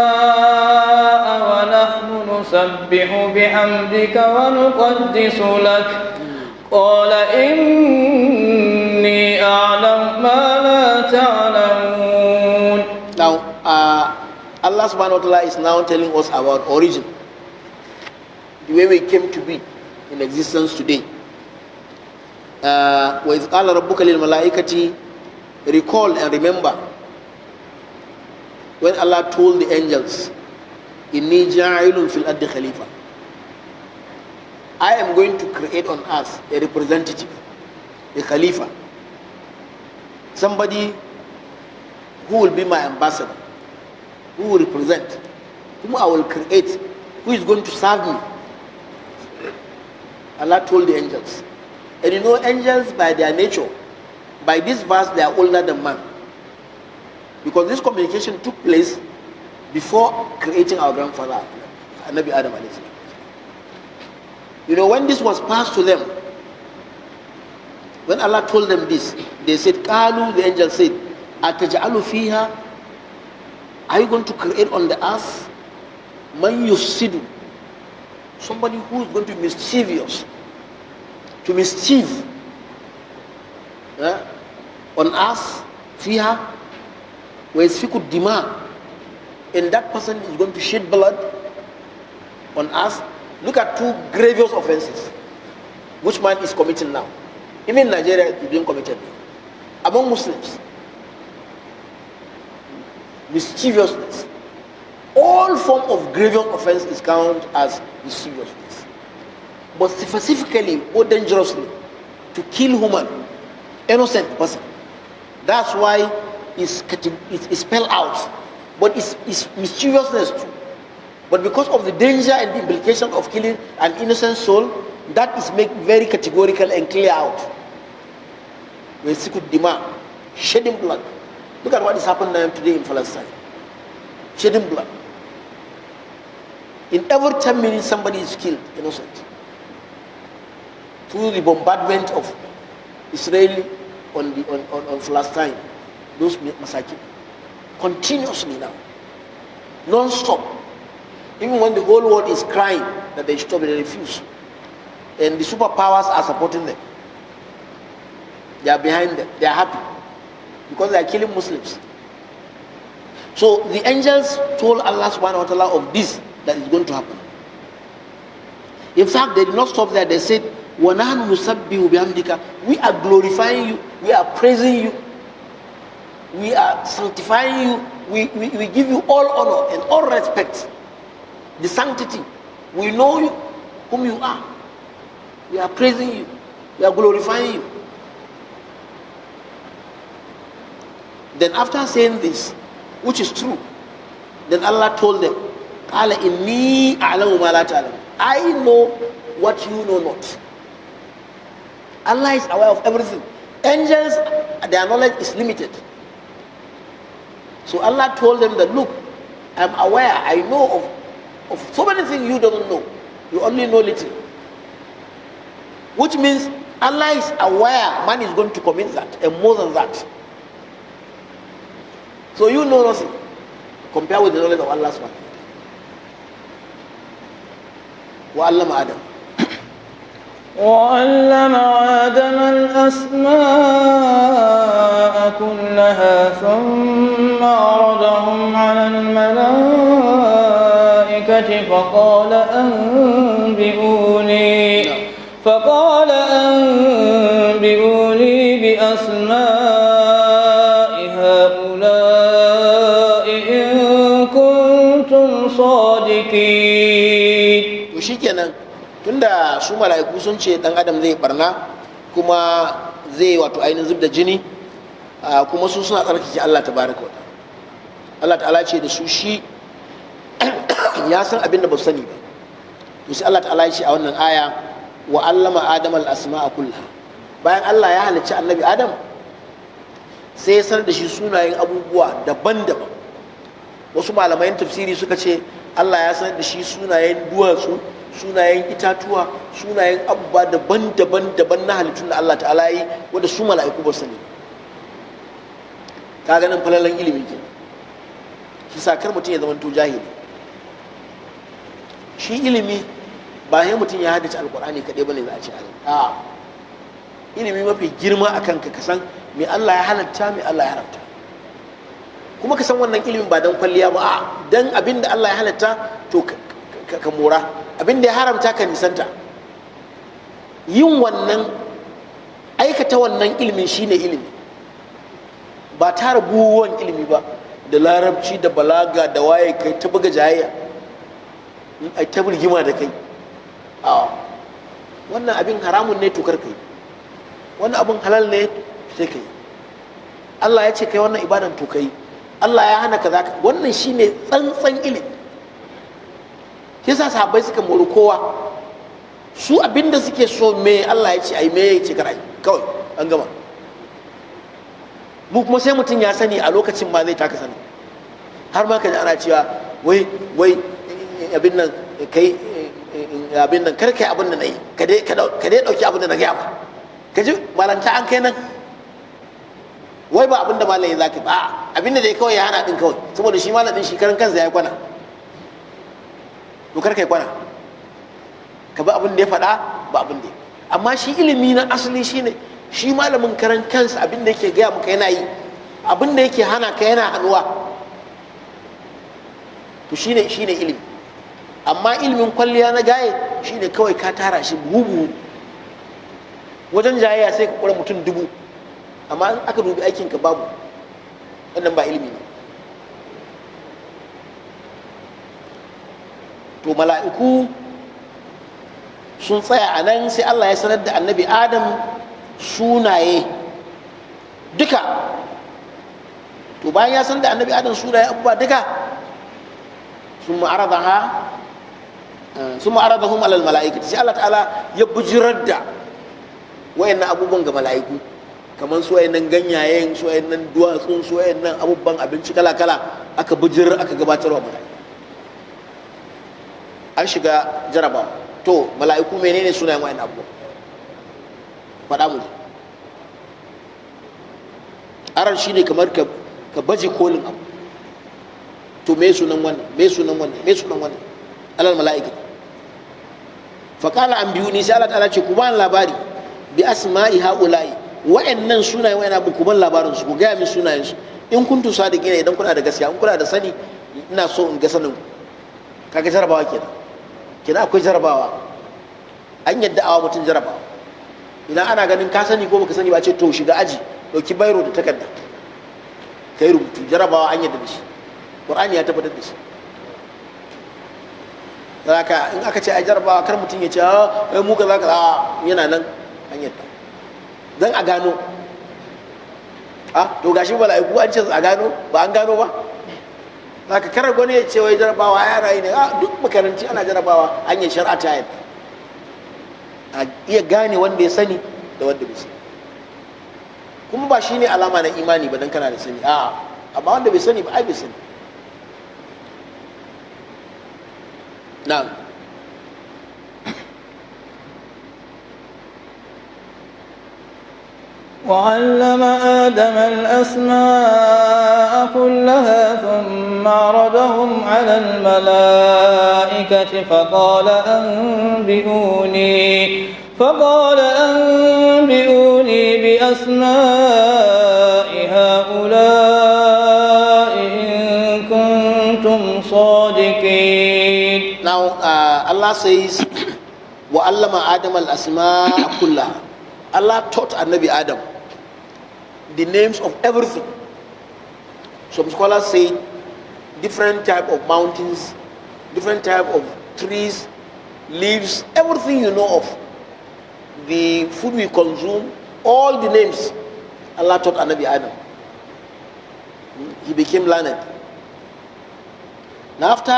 الدماء ونحن نسبح بحمدك ونقدس لك قال إني أعلم ما لا تعلمون. Now, Allah subhanahu wa ta'ala is now telling us about origin, the way we came to be in existence today. وَإِذْ قَالَ رَبُّكَ لِلْمَلَائِكَةِ, recall and remember when Allah told the angels, إِنِّي جَاعِلٌ فِي الْأَرْضِ خَلِيفَةً, I am going to create on earth a representative, a Khalifa, somebody who will be my ambassador, who will represent, whom I will create, who is going to serve me. Allah told the angels. And you know, angels by their nature, by this verse, they are older than man. Because this communication took place before creating our grandfather, Nabi Adam alayhi salam. You know, when this was passed to them, when Allah told them this, they said, Qalu, the angel said, Ataj'alu fiha, are you going to create on the earth man yufsidu, somebody who is going to be mischievous, to mischief on earth, fiha, where yasfiku dima, and that person is going to shed blood on earth. Look at two grievous offenses which man is committing now. Even in Nigeria is being committed among Muslims. Mischievousness. All form of grievous offense is counted as mischievousness. But specifically, or dangerously, to kill human, innocent person. That's why it's spelled out. But it's mischievousness too. But because of the danger and the implication of killing an innocent soul, that is made very categorical and clear out. When secret demand, shedding blood. Look at what is happening today in Palestine. Shedding blood. In every 10 minutes, somebody is killed, innocent. Through the bombardment of Israel on Palestine, those massacres, continuously now, non-stop. Even when the whole world is crying that they stop, they refuse. And the superpowers are supporting them. They are behind them. They are happy because they are killing Muslims. So the angels told Allah subhanahu wa ta'ala of this, that is going to happen. In fact, they did not stop there. They said, وَنَحْنُ نُسَبِّحُ بِحَمْدِكَ. We are glorifying you. We are praising you. We are sanctifying you. We give you all honor and all respect. The sanctity. We know you, whom you are. We are praising you. We are glorifying you. Then after saying this, which is true, then Allah told them, قَالَ إِنِّي أَعْلَمُ مَا لَا تَعْلَمُ. I know what you know not. Allah is aware of everything. Angels, their knowledge is limited. So Allah told them that, look, I'm aware, I know of so many things you don't know. You only know little. Which means Allah is aware man is going to commit that, and more than that. So you know nothing compared with the knowledge of Allah subhanahu wa ta'ala. وَعَلَّمَ آدَمَ وعلم آدم الأسماء كلها ثم عرضهم على الملائكة فقال أنبئوني بأسماء هؤلاء إن كنتم صادقين. Tunda su mala'iku sun ce dan adam zai barna kuma zai wato ainihin zub da jini, kuma su suna tsarkake Allah tabaraka wa ta'ala. Allah ta'ala ce da su shi ya san abin da ba su sani ba. To sai Allah ta'ala ya ce a wannan aya, wa allama adama al-asma'a kullaha. Bayan Allah ya halicci annabi Adam, sai ya sanar da shi sunayen abubuwa daban-daban. Wasu malamai tafsiri suka ce Allah ya sanar da shi sunayen duwatsu, sunayen itatuwa, sunayen abubuwa daban-daban na halittun da Allah ta'ala yi, wanda su mala'iku ba sani. Ka ganin falalan ilimi ke shi sa kar mutum ya zama to jahili. Shi ilimi ba sai mutum ya haddace alkur'ani kaɗai bane za a ce a ilimi mafi girma a kanka ka san me Allah ya halatta, me Allah ya haramta, kuma ka san wannan ilimin ba don kwalliya ba, a don abin da Allah ya halatta to ka mora, abin da ya haramta ka nisanta. Yin wannan, aikata wannan ilimin shine ilimi, ba tara buwan ilimi ba da larabci da balaga da waye kai ta buga jayayya, ai ta birgima da kai. Wannan abin haramun ne, tukar kai. Wannan abin halal ne, sai kai. Allah ya ce kai wannan ibadan to kai. Allah ya hana kaza. Wannan shine tsantsan ilimi. Yasa sahabbai suka mori kowa. Su abinda suke so me Allah ya ce ai, me ya ce kar ai, kawai an gama. Mu kuma sai mutum ya sani a lokacin ma zai taka sani. Har ma kaji ana cewa wai abin nan kai abin nan kar kai abin da nayi, ka dai dauki abin da na gaya ba. Kaji malanta an kai nan. Wai ba abin da malamin zaka ba, abin da dai kawai ya hana din kawai, saboda shi malamin shi karan kansa ya kwana. To kar kai kwana, ka bi abin da ya faɗa, ba abin da ya. Amma shi ilimi na asali shine shi malamin karan kansa abin da yake gaya maka yana yi, abin da yake hana ka yana hannuwa. To shine ilimi. Amma ilimin kwalliya na gaye shine kawai ka tara shi buhu wajen jayayya sai ka kura mutum 1000, amma in aka dubi aikinka babu, wannan ba ilimi ne. To mala'iku sun tsaya a nan, sai Allah ya sanar da annabi Adam sunaye duka. To bayan ya sanar da annabi Adam sunaye abubuwa duka, sun ma'aradahum alal mala'ikati, sai Allah ta'ala ya bujirar da wayannan abubuwan ga mala'iku, kamar su wayannan ganyayen, su wayannan duwatsun, su wayannan abubuwan abinci kala-kala aka bujirar, aka gabatarwa mala'iku. an shiga jarabawa. To mala'iku menene sunayen wa'annan abubuwa? Faɗa mu. Arar shi ne kamar ka baje kolin abu. To me sunan wannan, me sunan wannan, me sunan wannan? Alal mala'ika. Faƙala an biyu ni sai Allah ta'ala ce ku ba labari bi asma'i ha'ula'i, wa'annan sunayen wa'annan abu ku ban labarin su, ku gaya min sunayen su. In kuntu sadiqina, idan kuna da gaskiya, in kuna da sani, ina so in ga sanin. Kaga jarabawa kenan akwai jarabawa. An yadda awa mutum jarabawa. Idan ana ganin ka sani ko baka sani ba, ce to shiga aji, dauki bairo da takarda kai rubutu. Jarabawa an yadda da shi, Qur'ani ya tabbatar da shi. Haka in aka ce ai jarabawa, kar mutum ya ce mu ka zaka yana nan an yadda dan a gano. To gashi mala'iku an ce a gano, ba an gano ba. Haka kar gwani ya ce wai jarabawa ya rayu ne. Duk makaranci ana jarabawa, an yi shar'a ta yadda a iya gane wanda ya sani da wanda bai sani. Kuma ba shi ne alama na imani ba dan kana da sani, amma wanda bai sani ba ai bai sani. نعم. وعلم آدم الأسماء كلها ثم عرضهم على الملائكة فقال أنبئوني بأسماء هؤلاء إن كنتم صادقين. Now Allah says, وَعَلَّمَ آدَمَ الْأَسْمَاءَ كُلَّهَا. Allah taught Nabi Adam the names of everything. Some scholars say different type of mountains, different type of trees, leaves, everything you know of, the food we consume, all the names Allah taught Nabi Adam. He became learned. Now after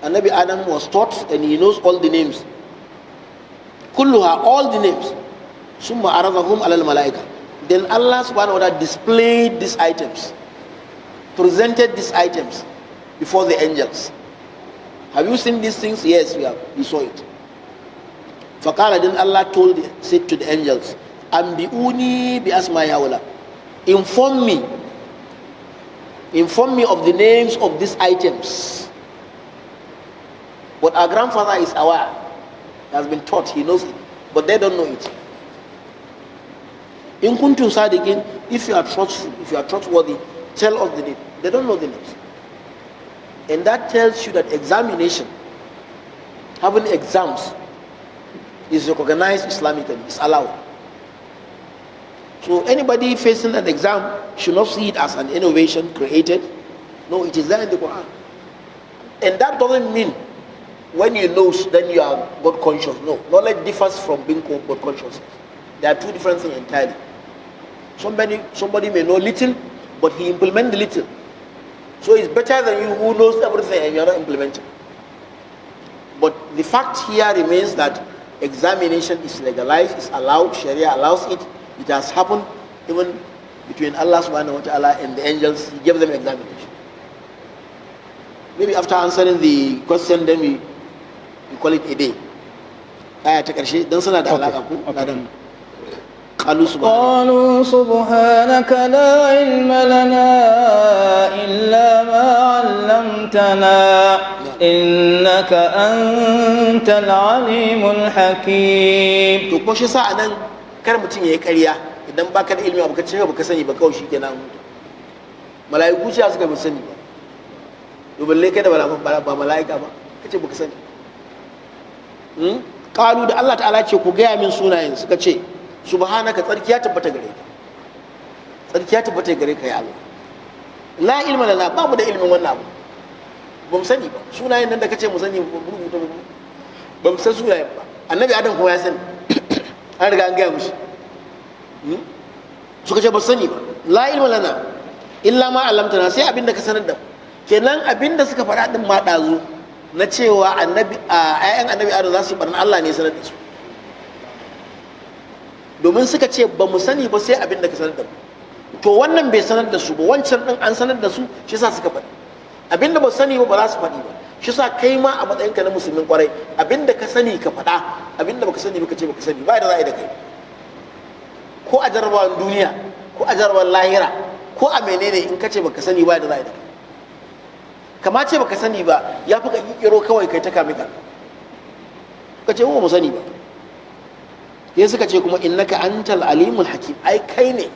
Nabi Adam was taught and he knows all the names, kulluha, all the names, summa aradahum alal malaika. Then Allah subhanahu wa ta'ala displayed these items, presented these items before the angels. Have you seen these things? Yes, we saw it. Faqala, then Allah said to the angels, Ambi'uni bi asma'i haula. Inform me of the names of these items. But our grandfather is aware, he has been taught, he knows it, but they don't know it. In kuntum sadiqin, if you are truthful, if you are trustworthy, tell us the name. They don't know the names. And that tells you that examination, having exams, is recognized Islamically, is allowed. So anybody facing an exam should not see it as an innovation created. No, it is there in the Quran. And that doesn't mean when you know, then you are God conscious. No, knowledge differs from being God conscious. There are two different things entirely. Somebody may know little, but he implements the little. So it's better than you who knows everything and you are not implementing. But the fact here remains that examination is legalized, is allowed, Sharia allows it. It has happened even between Allah subhanahu wa ta'ala and the angels. He gave them examination. Maybe after answering the question, then we call it a day. Aya ta karshe dan suna da alaka ko dan qalu subhanaka la ilma lana illa ma 'allamtana innaka antal alimul hakim. To ko shi sa anan kar mutun yayi ƙarya idan baka da ilimi abu ka ce baka sani ba kawai shikenan. Mala'iku ce suka bi sani ba. To balle kai da ba mala'ika ba kace baka sani. Kalu da Allah ta'ala ce ku gaya min sunayen, suka ce subhanaka, tsarki ya tabbata gare ka, tsarki ya tabbata gare ka ya Allah, la ilma lana, babu da ilmin wannan abu, ba mu sani ba sunayen nan da kace mu sani, ba mu san sunayen ba. Annabi Adam kuma ya sani, an riga an gaya mushi. Suka ce ba sani ba, la ilma lana illa ma 'allamtana, sai abinda ka sanar da mu. Kenan abinda suka faɗa din ma ɗazu na cewa ayyan annabi Adam za su yi barna, Allah ne sanar da su, domin suka ce ba mu sani ba sai abin da ka sanar da mu. To wannan bai sanar da su ba, wancan din an sanar da su, shi yasa suka faɗi. abinda ba sani ba za su faɗi ba. Shi sa kai ma a matsayinka na musulmin kwarai abinda ka sani ka faɗa, abinda baka sani baka ce baka sani, ba da za a yi da kai. Ko a jarabawan duniya ko a jarabawan lahira ko a menene in ka ce baka sani ba da za a yi da kai. Kama ce baka sani ba ya fi ka kiro kawai kai ta kame ka ce mu sani ba. Sai suka ce kuma innaka antal alimul hakim, ai kai ne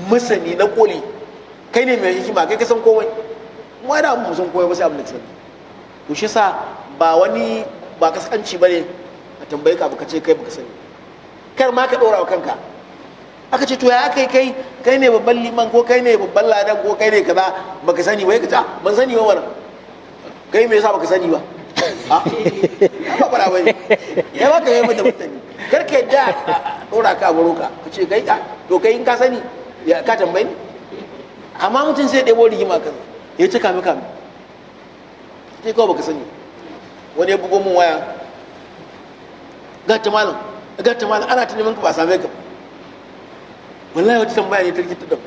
masani na koli, kai ne mai hikima, kai ka san komai, mu da mu san komai ba sai abin da ka sani. To shi sa ba kaskanci bane a tambaye ka baka ce kai baka sani, kar ma ka dora wa kanka. Aka ce to ya kai ne babban liman ko kai ne babban ladan ko kai ne kaza baka sani ba, ka ce ban sani ba wannan, kai me yasa baka sani ba? Ba fara bane ya baka yi mata mutane, kar ka yadda a dora ka a baro ka ce kai to kai in ka sani ya ka tambayi ni. Amma mutum sai ɗebo rigima kan ya ci kame sai kawai baka sani. Wani ya bugo mun waya, gata malam ana ta neman ka ba same ka. Wallahi wata tambaya ne ta rikita da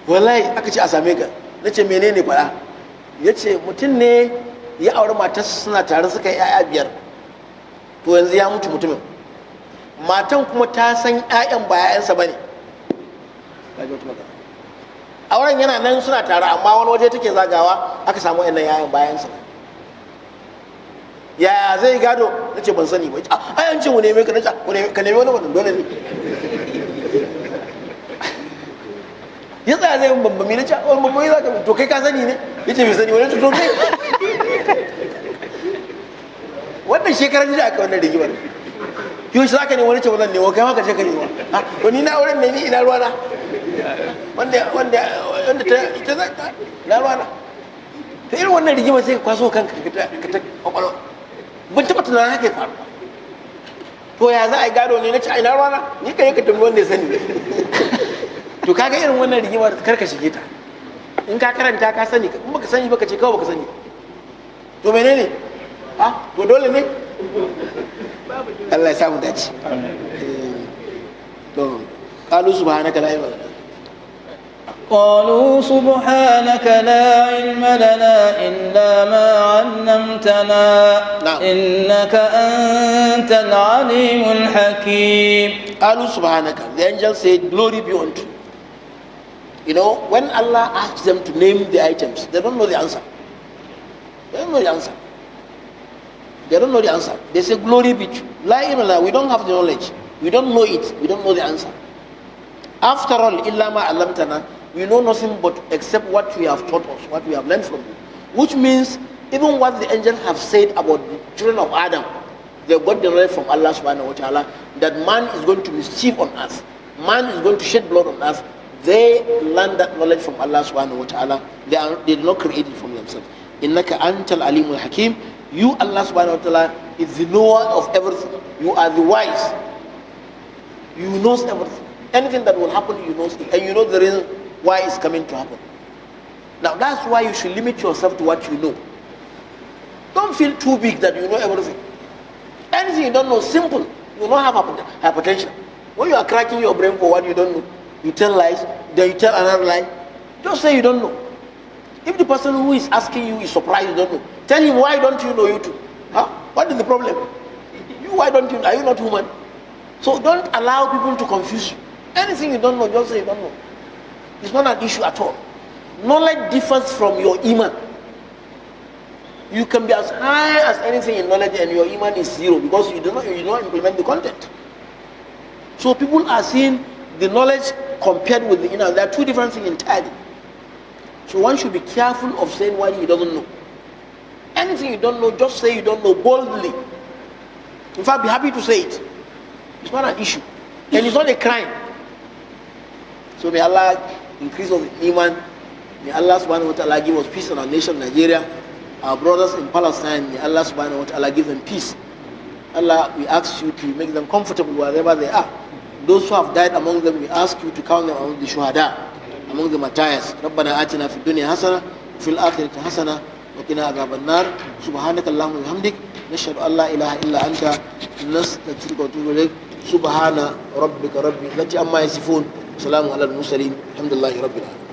wallahi aka ce a same ka. Na ce menene faɗa? Ya ce mutum ne ya auri matarsa suna tare suka yi 'ya'ya 5, to yanzu ya mutu mutumin, matan kuma ta san 'ya'yan ba 'ya'yansa ba ne. Auren yana nan suna tare amma wani waje take zagawa aka samu 'ya'yan bayansa. Yaya zai gado? Na ce ban sani ba. An ce mu neme ka, na ce ka neme wani wannan dole ne. Ya tsaya zai bambami, na ce wani bambami za ka to kai ka sani ne? Ya ce bai sani wani to kai wannan shekarar da aka wannan rigimar yau shi za ka ne wani ce wannan ne wa kai ma ka ce ka ne wa to ni na auren ne, ni ina ruwana wanda ta na ruwana. Ta irin wannan rigimar sai ka kwaso kanka ka ta kwakwalwa, ban taɓa tunanin haka ya faru. To ya za a yi gado ne? Na ce ina ruwana, ni ka yi ka tambi wanda ya sani. To kaga irin wannan rigimar kar ka shige ta. In ka karanta ka sani, in baka sani baka ce kawai baka sani. To menene? To dole ne? Allah ya samu dace. To qalu subhanaka la ilma lana. قالوا سبحانك لا علم لنا إلا ما علمتنا إنك أنت العليم الحكيم. قالوا سبحانك. The angel said, glory be unto you. You know, when Allah asks them to name the items, they don't know the answer. They don't know the answer. They don't know the answer. They say, glory be to you. La ilma, we don't have the knowledge. We don't know it. We don't know the answer. After all, illa ma allamtana, we know nothing but except what we have taught us, what we have learned from you. Which means, even what the angels have said about the children of Adam, they got the knowledge from Allah subhanahu wa ta'ala, that man is going to mischief on us. Man is going to shed blood on us. They learned that knowledge from Allah subhanahu wa ta'ala. They did not create it from themselves. Innaka antal alimul hakim. You, Allah subhanahu wa ta'ala, is the knower of everything. You are the wise. You knows everything. Anything that will happen, you know it. And you know the reason why it's coming to happen. Now that's why you should limit yourself to what you know. Don't feel too big that you know everything. Anything you don't know, simple. You don't have hypertension. When you are cracking your brain for what you don't know, you tell lies, then you tell another lie. Just say you don't know. If the person who is asking you is surprised you don't know, tell him, why don't you know you too? What is the problem? Why don't you know? Are you not human? So don't allow people to confuse you. Anything you don't know, just say you don't know. It's not an issue at all. Knowledge differs from your iman. You can be as high as anything in knowledge and your iman is 0 because you do not implement the content. So people are seeing the knowledge compared with the iman. They are two different things entirely. So one should be careful of saying what he doesn't know. Anything you don't know, just say you don't know boldly. In fact, be happy to say it. It's not an issue. And it's not a crime. So may Allah increase of iman. May Allah subhanahu wa ta'ala give us peace in our nation, Nigeria. Our brothers in Palestine, may Allah subhanahu wa ta'ala give them peace. Allah, we ask you to make them comfortable wherever they are. Those who have died among them, we ask you to count them among the shuhada, among the martyrs. ربنا آتنا في الدنيا حسنة وفي الآخرة حسنة وقنا عذاب النار سبحانك اللهم وبحمدك نشهد أن لا إله إلا أنت نستغفرك ونتوب إليك سبحان ربك رب العزة عما يصفون سلام على المرسلين الحمد لله رب العالمين.